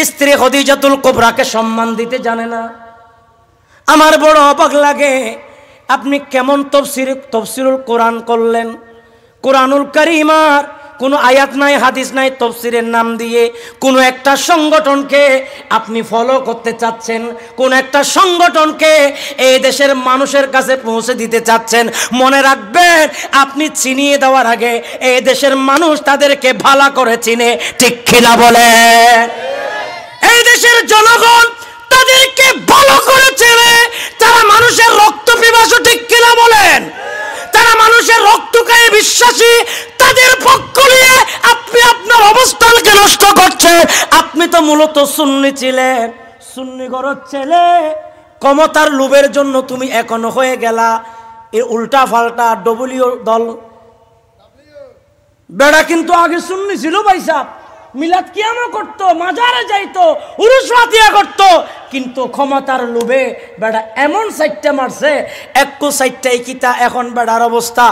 স্ত্রী খদিজাতুল কুবরাকে সম্মান দিতে জানে না। আমার বড় অবাক লাগে, আপনি কেমন তফসিরুল কোরআন করলেন। কোরআনুল কারীমার কোনো আয়াত নাই, হাদিস নাই, তফসিরের নাম দিয়ে কোনো একটা সংগঠনকে আপনি ফলো করতে চাচ্ছেন, কোন একটা সংগঠনকে এই দেশের মানুষের কাছে পৌঁছে দিতে চাচ্ছেন। মনে রাখবেন, আপনি চিনিয়ে দেওয়ার আগে এই দেশের মানুষ তাদেরকে ভালো করে চিনে, ঠিক কিনা বলেন? এই দেশের জনগণ তাদেরকে ভালো করে চেনে, তারা মানুষের রক্ত পিপাসু, ঠিক কিনা বলেন? তারা মানুষের রক্তকে বিশ্বাসী, তাদের পক্ষ নিয়ে আপনি আপনার অবস্থানকে নষ্ট করছেন। আপনি তো মূলত সুন্নি ছিলেন, সুন্নি ঘরের ছেলে, ক্ষমতার লোভের জন্য তুমি এখনো হয়ে গেলা এই উল্টা পাল্টা ডব্লিউ দল। বেড়া কিন্তু আগে সুন্নি ছিল ভাই সাহেব, মিলাদ কিয়ামা করতো, মাজারে যাইতো, উরুস ফাতিহা করতো, কিন্তু ক্ষমতার লোভে বেড়া এমন সাইটটা মারছে, একটু সাইটটাই কিতা এখন বেড়ার অবস্থা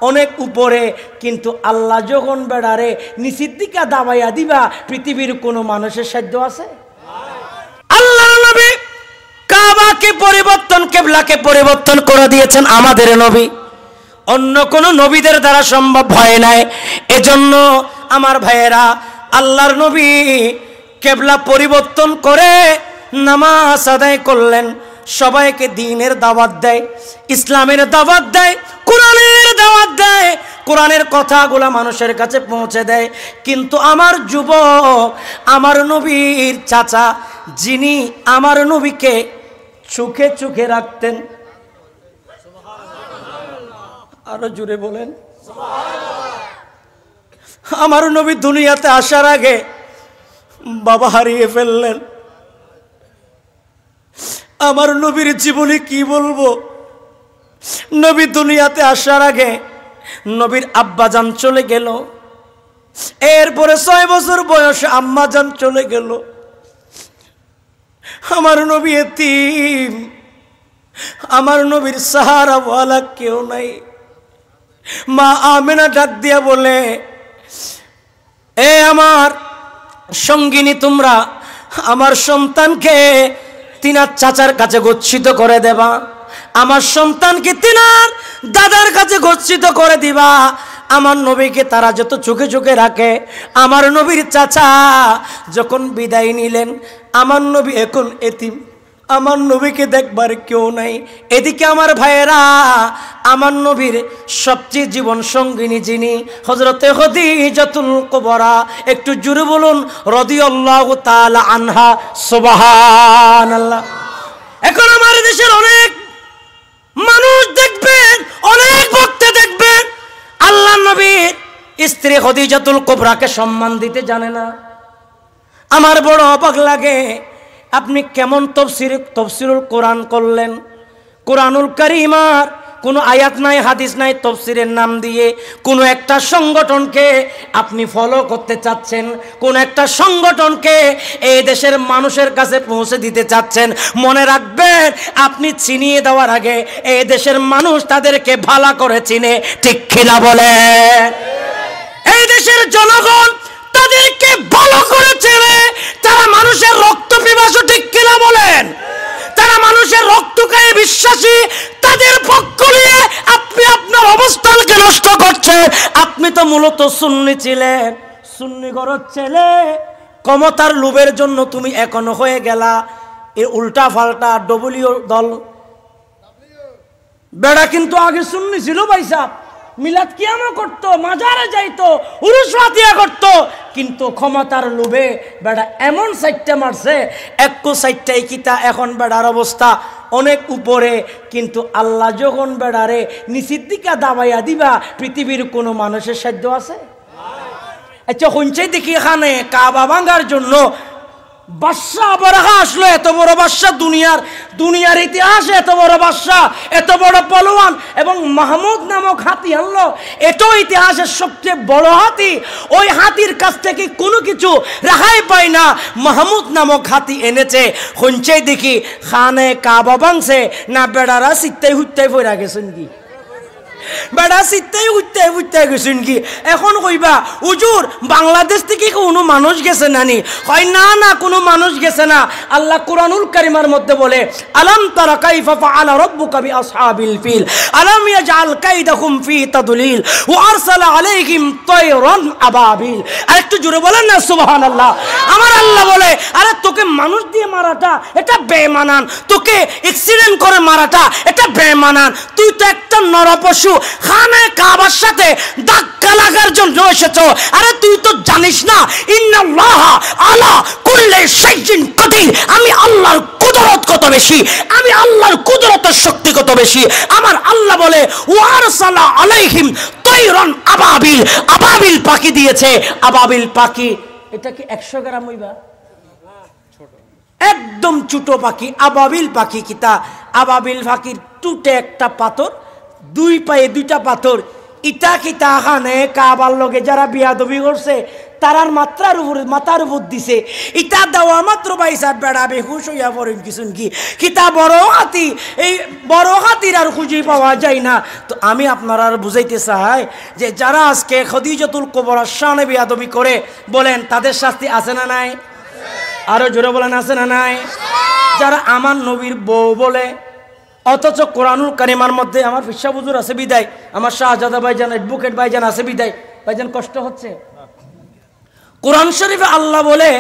অনেক উপরে। কিন্তু আল্লাহ যখন বেড়ারে নিচের দিকে দাবাইয়া দিবা, পৃথিবীর কোনো মানুষের সাধ্য আছে? আল্লাহর নবী কাবাকে পরিবর্তন, কিবলাকে পরিবর্তন করে দিয়েছেন আমাদের নবী, অন্য কোন নবীদের দ্বারা সম্ভব হয় নাই। এজন্য আমার ভাইয়েরা, আল্লাহর নবী কিবলা পরিবর্তন করে নামাজ আদায় করলেন, সবাইকে দ্বীনের দাওয়াত দেয়, ইসলামের দাওয়াত দেয়, কোরআনের দাওয়াত দেয়, কোরআনের কথাগুলো মানুষের কাছে পৌঁছে দেয়। কিন্তু আমার যুবক, আমার নবীর চাচা, যিনি আমার নবীকে চোখে চোখে রাখতেন, আরো জোরে বলেন, আমার নবী দুনিয়াতে আসার আগে বাবা হারিয়ে ফেললেন। আমার নবীর জীবনে কি বলবো? নবী দুনিয়াতে আসার আগে নবীর আব্বাজান চলে গেল, এরপরে 6 বছর বয়সে আম্মাজান চলে গেল। আমার নবী এতিম, আমার নবীর সাহারাওয়ালা কেউ নাই। মা আমেনা ডাক দিয়া বলে, এ আমার সঙ্গিনী, তোমরা আমার সন্তানকে তিনার চাচার কাছে গচ্ছিত করে দেবা, আমার সন্তানকে তিনার দাদার কাছে গচ্ছিত করে দিবা। আমার নবীকে তারা যত চোখে চোখে রাখে, আমার নবীর চাচা যখন বিদায় নিলেন, আমার নবী এখন এতিম, আমার নবীকে দেখবার কেউ নাই। এদিকে আমার ভাইয়েরা, আমার নবীর সবচেয়ে জীবন সঙ্গিনী যিনি, হযরতে খদিজাতুল কুবরা, একটু জোরে বলুন রাদিয়াল্লাহু তাআলা আনহা, সুবহানাল্লাহ। এখন আমার দেশের অনেক মানুষ দেখবেন, অনেক বক্তা দেখবেন, আল্লাহর নবীর স্ত্রী খদিজাতুল কুবরাকে সম্মান দিতে জানে না। আমার বড় অবাক লাগে, আপনি কেমন তফসিরুল কোরআন করলেন। কোরআনুল কারীমার কোনো আয়াত নাই, হাদিস নাই, তফসিরের নাম দিয়ে কোনো একটা সংগঠনকে আপনি ফলো করতে চাচ্ছেন, কোন একটা সংগঠনকে এই দেশের মানুষের কাছে পৌঁছে দিতে চাচ্ছেন। মনে রাখবেন, আপনি চিনিয়ে দেওয়ার আগে এই দেশের মানুষ তাদেরকে ভালো করে চিনে, ঠিক কিনা বলেন? এই দেশের জনগণ তাদেরকে ভালো করে চেনে, তারা মানুষের রক্ত পিপাসু, ঠিক কিনা বলেন? তারা মানুষের রক্তকে বিশ্বাসী, তাদের পক্ষ নিয়ে আপনি আপনার অবস্থানকে নষ্ট করছেন। আপনি তো মূলত সুন্নি ছিলেন, সুন্নি ঘরের ছেলে, ক্ষমতার লোভের জন্য তুমি এখনো হয়ে গেলা এই উল্টা পাল্টা ডব্লিউ দল। বেড়া কিন্তু আগে সুন্নি ছিল ভাই সাহেব, মিলাদ কিয়ামা করতো, মাজারে যাইতো, উরুস ফাতিহা করতো, কিন্তু ক্ষমতার লোভে বেড়া এমন সাইটটা মারছে, একটু সাইটটাই কিতা এখন বেড়ার অবস্থা অনেক উপরে। কিন্তু আল্লাহ যখন বেড়ারে নিচের দিকে দাবাইয়া দিবা, পৃথিবীর কোনো মানুষের সাধ্য আছে? আচ্ছা হইছে দেখি এখানে কাবা ভাঙার জন্য বাদশা বাদশাহ আসলো, এত বড় বাদশা, দুনিয়ার ইতিহাসে এত বড় বাদশা, এত বড় পলোয়ান, এবং মাহমুদ নামক হাতি আনলো। এটাও ইতিহাসের সবচেয়ে বড় হাতি। ওই হাতির কাছ থেকে কোনো কিছু রেহাই পায় না, মাহমুদ নামক হাতি এনেছে। হইছে দেখি খানে কাবা ভাঙছে না, বেড়ারা সিটটাই হুটটাই পড়া গেছেন কি? বেড়া সিটটাই উঠতে উঠতে গেছেন কি এখন কইবা হুজুর বাংলাদেশ থেকে কোনো মানুষ গেছে নানি কয় না না কোনো মানুষ গেছে না আল্লাহ কুরআনুল কারীমের মধ্যে বলে আলাম তারা কাইফা ফাআলা রাব্বুকা বিআসহাবিল ফিল আলাম ইয়াজআল কাইদাহুম ফি তাদলিল ওয়া আরসালা আলাইহিম তায়রান আবাবিল আর একটু জোরে বলেন না সুবহানাল্লাহ আমার আল্লাহ বলে আরে তোকে মানুষ দিয়ে মারাটা এটা বেঈমানান তোকে অ্যাক্সিডেন্ট করে মারাটা এটা বেঈমানান তুই তো একটা নরপশু খানায়ে কাবার সাথে ধাক্কা লাগার জন্য এসেছো আরে তুই তো জানিস না ইন্নাল্লাহ আলা কুল্লি শাইইন কাদির আমি আল্লাহর কুদরত কত বেশি আমি আল্লাহর কুদরতের শক্তি কত বেশি আমার আল্লাহ বলে ওয়ারসালা আলাইহিম তায়রান আবাবিল আবাবিল পাখি দিয়েছে আবাবিল পাখি এটা কি 100 গ্রাম হইবা একদম ছোট পাখি আবাবিল পাখি কিতা আবাবিল পাখির টুটে একটা পাথর দুই পায়ে দুইটা পাথর ইটা কিতা খানে কাবার লগে যারা বিয়াদবি করছে তারার মাত্রার উপর মাথার উপর দিছে ইটা দেওয়া মাত্র বাইসা বেড়া বেহুশ হইয়া পড়েন কিছুন কি কিতা বড় হাতি এই বড় হাতির আর খুঁজে পাওয়া যায় না তো আমি আপনারা বুঝাইতে চাই যে যারা আজকে খদিজাতুল কুবরার শানে বিয়াদবি করে বলেন তাদের শাস্তি আছে না নাই আরো জোরে বলেন আছে না নাই যারা আমার নবীর বউ বলে অথচ কোরআনুল কারীমের মধ্যে আমার ফিসা হুজুর আছে বিদায় আমার শাহজাদা ভাইজান অ্যাডভোকেট ভাইজান আছে বিদায় ভাইজান কষ্ট হচ্ছে কোরআন শরীফে আল্লাহ বলে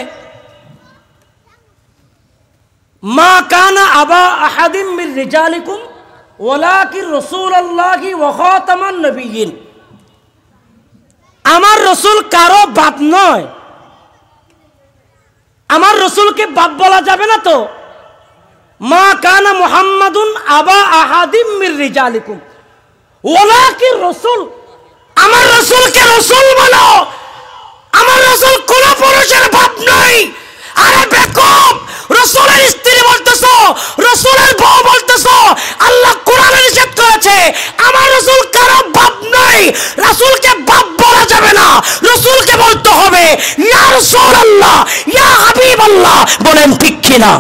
মা কানা আবা আহাদিম মির রিজালিকুম ওয়ালাকিন রাসূলুল্লাহি ওয়া খাতামান নবিয়্যিন আমার রাসূল কারো বাপ নয় আমার রাসূলকে বাপ বলা যাবে না তো মা কানা মুহাম্মাদুন আবা আহাদিম মির রিজালিকুম ওয়ালাকিন রাসূল আমার রাসূলকে রাসূল বলো আমার রাসূল কোন পুরুষের বাপ নয় আরে বেকুব রাসূলের স্ত্রী বলতেছো রাসূলের বউ বলতেছো আল্লাহ কোরআনে নিষেধ করেছে আমার রাসূল কারো বাপ নয় রাসূলকে বাপ বলা যাবে না রাসূলকে বলতে হবে ইয়া রাসূলুল্লাহ ইয়া হাবিবাল্লাহ বলেন ঠিক কিনা